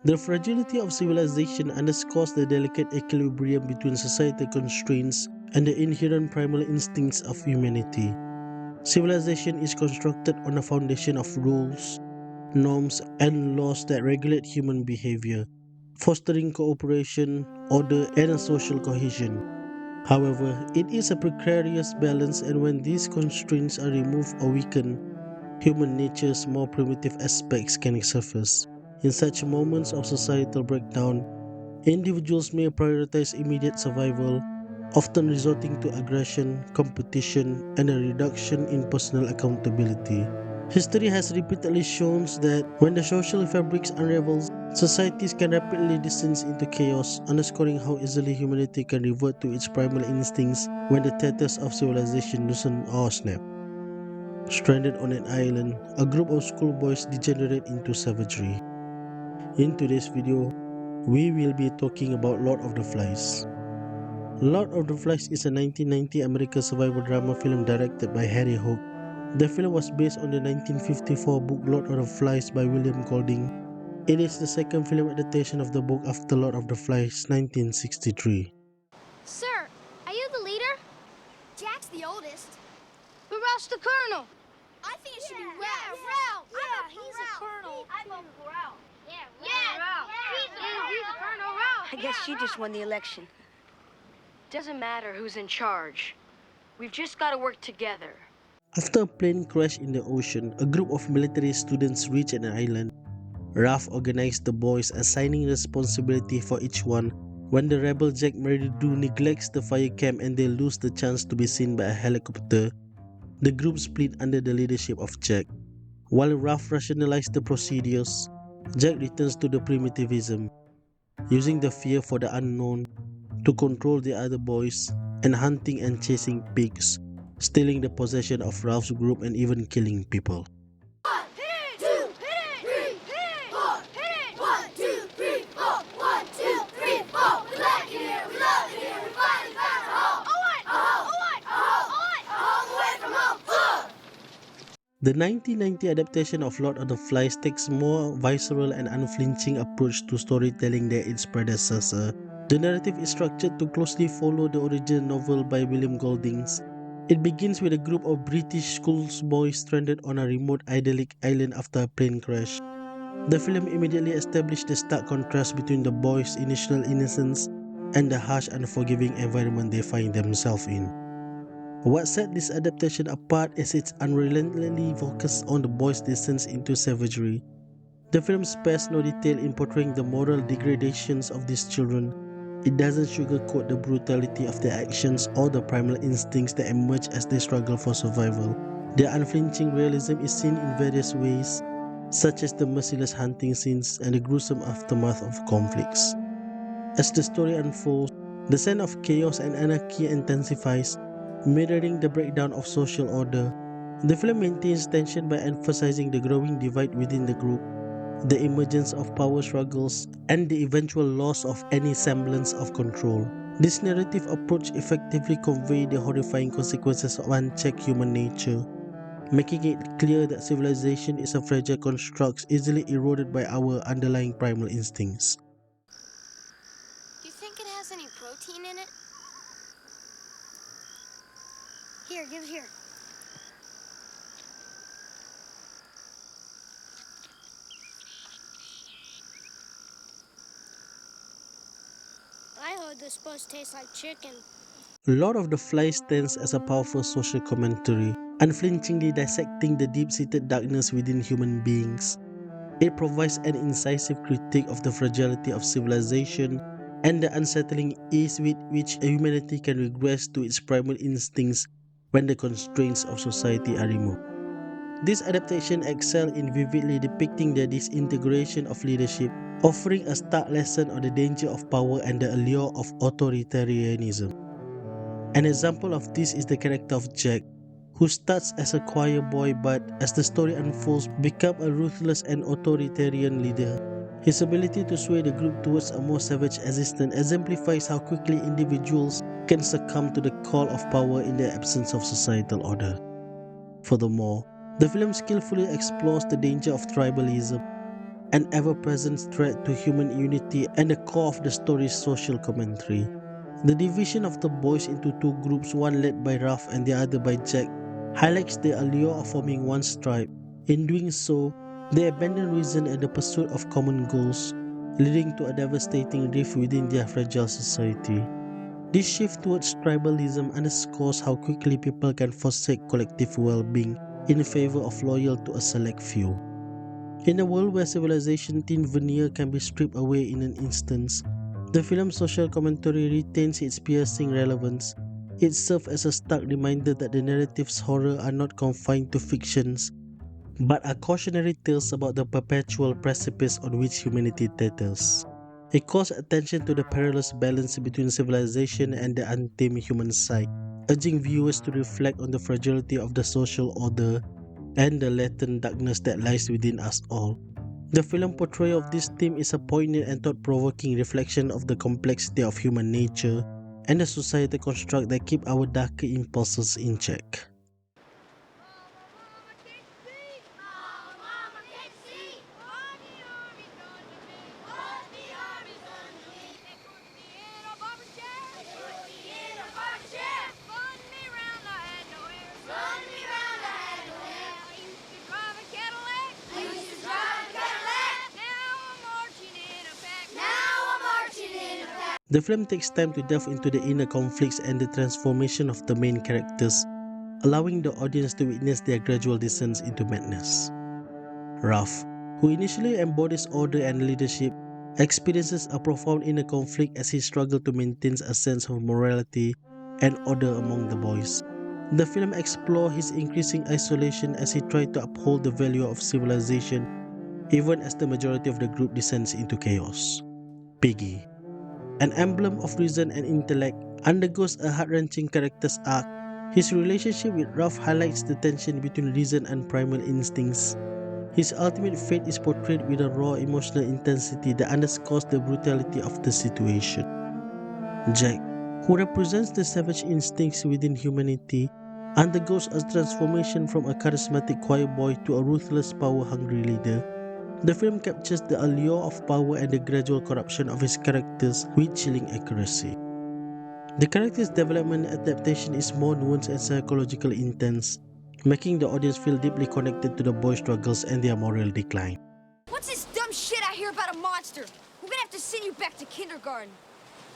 The fragility of civilization underscores the delicate equilibrium between societal constraints and the inherent primal instincts of humanity. Civilization is constructed on a foundation of rules, norms, and laws that regulate human behavior, fostering cooperation, order, and a social cohesion. However, it is a precarious balance, and when these constraints are removed or weakened, human nature's more primitive aspects can surface. In such moments of societal breakdown, individuals may prioritize immediate survival, often resorting to aggression, competition, and a reduction in personal accountability. History has repeatedly shown that when the social fabrics unravels, societies can rapidly descend into chaos, underscoring how easily humanity can revert to its primal instincts when the tatters of civilization loosen or snap. Stranded on an island, a group of schoolboys degenerate into savagery. In today's video, we will be talking about Lord of the Flies. Lord of the Flies is a 1990 American survival drama film directed by Harry Hook. The film was based on the 1954 book Lord of the Flies by William Golding. It is the second film adaptation of the book after Lord of the Flies, 1963. Sir, are you the leader? Jack's the oldest. But Ralph's the colonel. I think it should be Ralph. Ralph. Yeah, he's a colonel. I vote for Ralph. Ralph. He's a colonel, Ralph. I guess she just won the election. Doesn't matter who's in charge. We've just got to work together. After a plane crash in the ocean, a group of military students reach an island. Ralph organized the boys, assigning responsibility for each one. When the rebel Jack Meridew neglects the fire camp and they lose the chance to be seen by a helicopter, the group split under the leadership of Jack. While Ralph rationalized the procedures, Jack returns to the primitivism, using the fear for the unknown to control the other boys, and hunting and chasing pigs, stealing the possession of Ralph's group and even killing people. The 1990 adaptation of Lord of the Flies takes a more visceral and unflinching approach to storytelling than its predecessor. The narrative is structured to closely follow the original novel by William Golding. It begins with a group of British schoolboys stranded on a remote idyllic island after a plane crash. The film immediately established the stark contrast between the boys' initial innocence and the harsh, unforgiving environment they find themselves in. What set this adaptation apart is its unrelentingly focus on the boys' descent into savagery. The film spares no detail in portraying the moral degradations of these children. It doesn't sugarcoat the brutality of their actions or the primal instincts that emerge as they struggle for survival. Their unflinching realism is seen in various ways, such as the merciless hunting scenes and the gruesome aftermath of conflicts. As the story unfolds, the sense of chaos and anarchy intensifies, mirroring the breakdown of social order. The film maintains tension by emphasizing the growing divide within the group, the emergence of power struggles, and the eventual loss of any semblance of control. This narrative approach effectively conveys the horrifying consequences of unchecked human nature, making it clear that civilization is a fragile construct easily eroded by our underlying primal instincts. Do you think it has any protein in it? Here, give it here. I heard they're supposed to taste like chicken. Lord of the Flies stands as a powerful social commentary, unflinchingly dissecting the deep-seated darkness within human beings. It provides an incisive critique of the fragility of civilization and the unsettling ease with which humanity can regress to its primal instincts when the constraints of society are removed. This adaptation excels in vividly depicting the disintegration of leadership, offering a stark lesson on the danger of power and the allure of authoritarianism. An example of this is the character of Jack, who starts as a choir boy but, as the story unfolds, becomes a ruthless and authoritarian leader. His ability to sway the group towards a more savage existence exemplifies how quickly individuals can succumb to the call of power in the absence of societal order. Furthermore, the film skillfully explores the danger of tribalism. an ever-present threat to human unity and the core of the story's social commentary. The division of the boys into two groups, one led by Ruff and the other by Jack, highlights the allure of forming one tribe. In doing so, they abandon reason and the pursuit of common goals, leading to a devastating rift within their fragile society. This shift towards tribalism underscores how quickly people can forsake collective well-being in favor of loyal to a select few. In a world where civilization thin veneer can be stripped away in an instant, the film's social commentary retains its piercing relevance. It serves as a stark reminder that the narrative's horror are not confined to fictions, but are cautionary tales about the perpetual precipice on which humanity teeters. It calls attention to the perilous balance between civilization and the untamed human psyche, urging viewers to reflect on the fragility of the social order and the latent darkness that lies within us all. The film portrayal of this theme is a poignant and thought-provoking reflection of the complexity of human nature and the societal construct that keep our darker impulses in check. The film takes time to delve into the inner conflicts and the transformation of the main characters, allowing the audience to witness their gradual descent into madness. Ruff, who initially embodies order and leadership, experiences a profound inner conflict as he struggles to maintain a sense of morality and order among the boys. The film explores his increasing isolation as he tries to uphold the value of civilization even as the majority of the group descends into chaos. Piggy, an emblem of reason and intellect, undergoes a heart-wrenching character's arc. His relationship with Ruff highlights the tension between reason and primal instincts. His ultimate fate is portrayed with a raw emotional intensity that underscores the brutality of the situation. Jack, who represents the savage instincts within humanity, undergoes a transformation from a charismatic choir boy to a ruthless, power-hungry leader. The film captures the allure of power and the gradual corruption of his characters with chilling accuracy. The character's development and adaptation is more nuanced and psychologically intense, making the audience feel deeply connected to the boys' struggles and their moral decline. What's this dumb shit I hear about a monster? We're gonna have to send you back to kindergarten.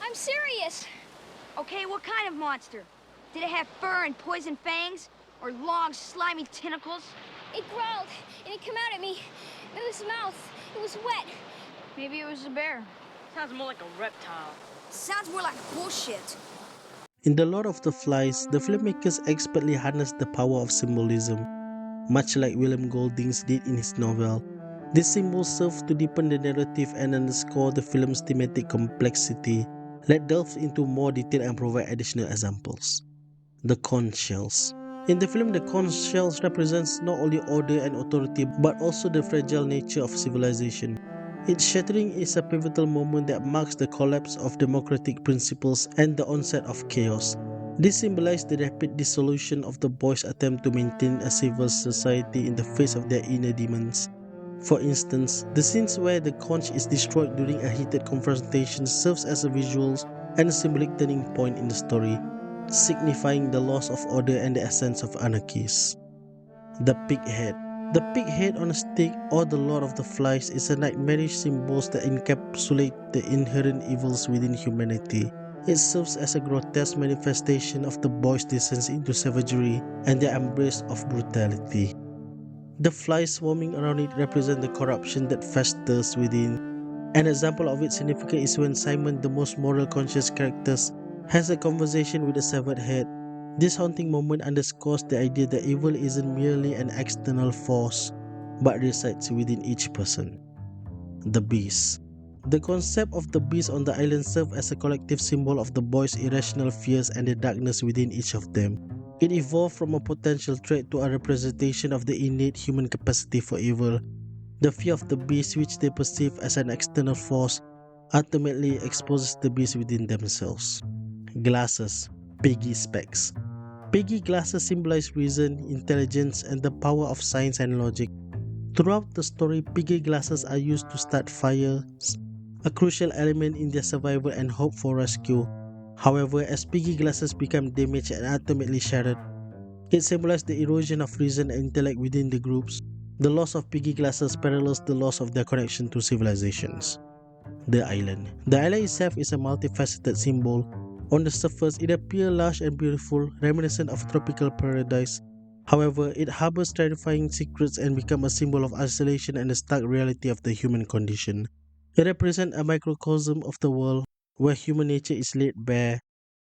I'm serious. Okay, what kind of monster? Did it have fur and poison fangs? Or long, slimy tentacles? It growled, and it came out at me. In his mouth. It was wet. Maybe it was a bear. Sounds more like a reptile. Sounds more like bullshit. In The Lord of the Flies, the filmmakers expertly harnessed the power of symbolism, much like William Golding's did in his novel. These symbols serve to deepen the narrative and underscore the film's thematic complexity. Let's delve into more detail and provide additional examples. The conch shells. In the film, the conch shells represents not only order and authority but also the fragile nature of civilization. Its shattering is a pivotal moment that marks the collapse of democratic principles and the onset of chaos. This symbolizes the rapid dissolution of the boys' attempt to maintain a civil society in the face of their inner demons. For instance, the scenes where the conch is destroyed during a heated confrontation serves as a visual and symbolic turning point in the story, signifying the loss of order and the essence of anarchy. The pig head. The pig head on a stick, or the Lord of the Flies, is a nightmarish symbol that encapsulates the inherent evils within humanity. It serves as a grotesque manifestation of the boys' descent into savagery and their embrace of brutality. The flies swarming around it represent the corruption that festers within. An example of its significance is when Simon, the most moral conscious character, has a conversation with a severed head. This haunting moment underscores the idea that evil isn't merely an external force, but resides within each person. The beast. The concept of the beast on the island serves as a collective symbol of the boys' irrational fears and the darkness within each of them. It evolved from a potential threat to a representation of the innate human capacity for evil. The fear of the beast, which they perceive as an external force, ultimately exposes the beast within themselves. Glasses, Piggy specs. Piggy glasses symbolize reason, intelligence, and the power of science and logic. Throughout the story, piggy glasses are used to start fires, a crucial element in their survival and hope for rescue. However, as piggy glasses become damaged and ultimately shattered, it symbolizes the erosion of reason and intellect within the groups. The loss of piggy glasses parallels the loss of their connection to civilizations. The island. The island itself is a multifaceted symbol. On the surface, it appears large and beautiful, reminiscent of a tropical paradise. However, it harbors terrifying secrets and becomes a symbol of isolation and the stark reality of the human condition. It represents a microcosm of the world where human nature is laid bare.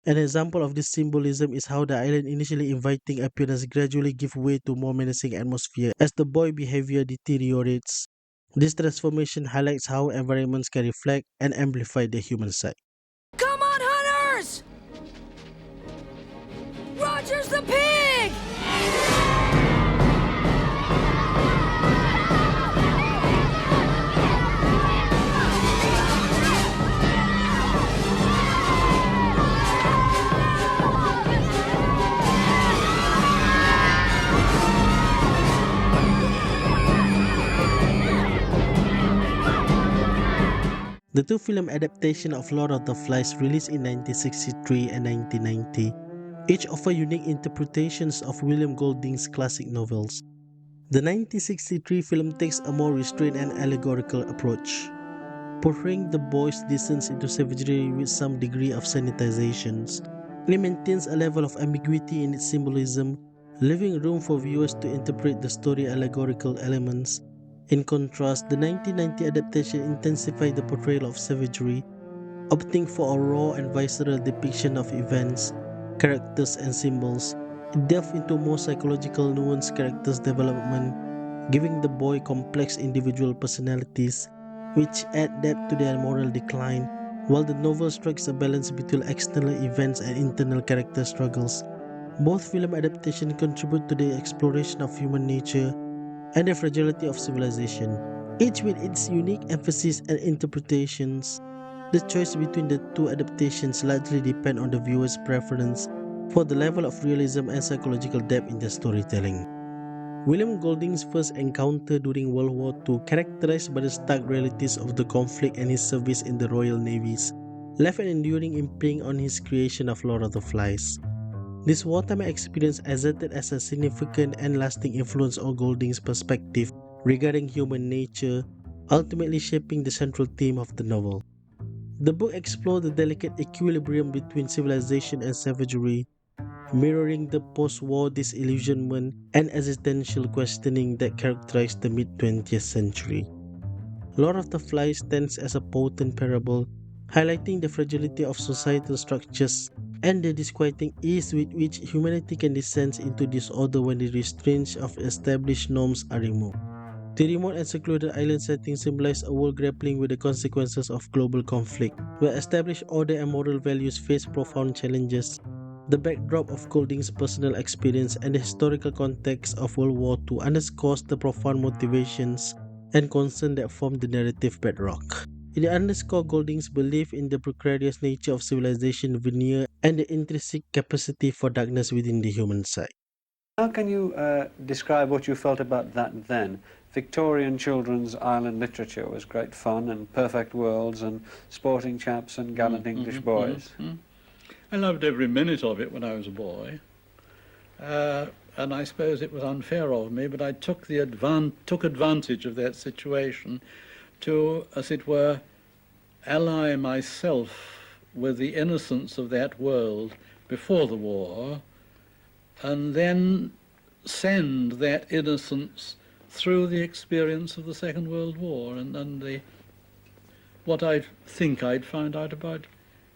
An example of this symbolism is how the island initially inviting appearance gradually gives way to more menacing atmosphere as the boy behavior deteriorates. This transformation highlights how environments can reflect and amplify the human side. Come on, hunters! Roger's the pig! The two film adaptations of Lord of the Flies released in 1963 and 1990 each offer unique interpretations of William Golding's classic novels. The 1963 film takes a more restrained and allegorical approach, portraying the boy's descent into savagery with some degree of sanitizations. It maintains a level of ambiguity in its symbolism, leaving room for viewers to interpret the story allegorical elements. In contrast, the 1990 adaptation intensified the portrayal of savagery, opting for a raw and visceral depiction of events, characters, and symbols. It delved into more psychological nuanced characters' development, giving the boy complex individual personalities, which add depth to their moral decline, while the novel strikes a balance between external events and internal character struggles. Both film adaptations contribute to the exploration of human nature and the fragility of civilization, each with its unique emphasis and interpretations. The choice between the two adaptations largely depend on the viewer's preference for the level of realism and psychological depth in the storytelling. William Golding's first encounter during World War II, characterized by the stark realities of the conflict and his service in the Royal Navies, left an enduring imprint on his creation of Lord of the Flies. This wartime experience exerted as a significant and lasting influence on Golding's perspective regarding human nature, ultimately shaping the central theme of the novel. The book explored the delicate equilibrium between civilization and savagery, mirroring the post-war disillusionment and existential questioning that characterized the mid-20th century. Lord of the Flies stands as a potent parable, highlighting the fragility of societal structures and the disquieting ease with which humanity can descend into disorder when the restraints of established norms are removed. The remote and secluded island setting symbolizes a world grappling with the consequences of global conflict, where established order and moral values face profound challenges. The backdrop of Golding's personal experience and the historical context of World War II underscores the profound motivations and concern that form the narrative bedrock. It underscores Golding's belief in the precarious nature of civilization veneer and the intrinsic capacity for darkness within the human side. How can you describe what you felt about that then? Victorian children's island literature was great fun and perfect worlds and sporting chaps and gallant English boys. I loved every minute of it when I was a boy. And I suppose it was unfair of me, but I took advantage of that situation to, as it were, ally myself with the innocence of that world before the war, and then send that innocence through the experience of the Second World War and what I think I'd find out about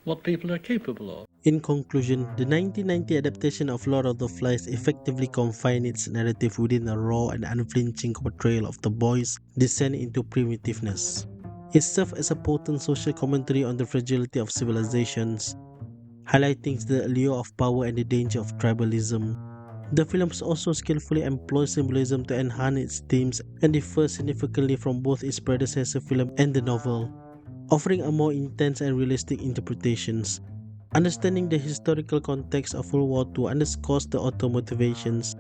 what people are capable of. In conclusion, the 1990 adaptation of Lord of the Flies effectively confined its narrative within a raw and unflinching portrayal of the boy's descent into primitiveness. It served as a potent social commentary on the fragility of civilizations, highlighting the allure of power and the danger of tribalism. The films also skillfully employ symbolism to enhance its themes and differ significantly from both its predecessor film and the novel, offering a more intense and realistic interpretations. Understanding the historical context of World War II underscores the author's motivations,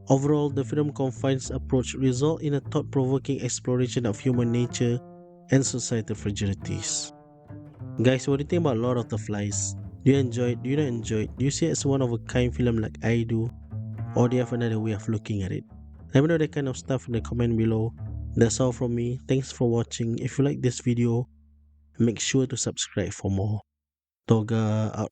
Overall, the film confines approach result in a thought-provoking exploration of human nature and societal fragilities. Guys, what do you think about Lord of the Flies? Do you enjoy it? Do you not enjoy it? Do you see it as one of a kind film like I do? Or do you have another way of looking at it? Let me know that kind of stuff in the comment below. That's all from me. Thanks for watching. If you like this video, make sure to subscribe for more. Toga out.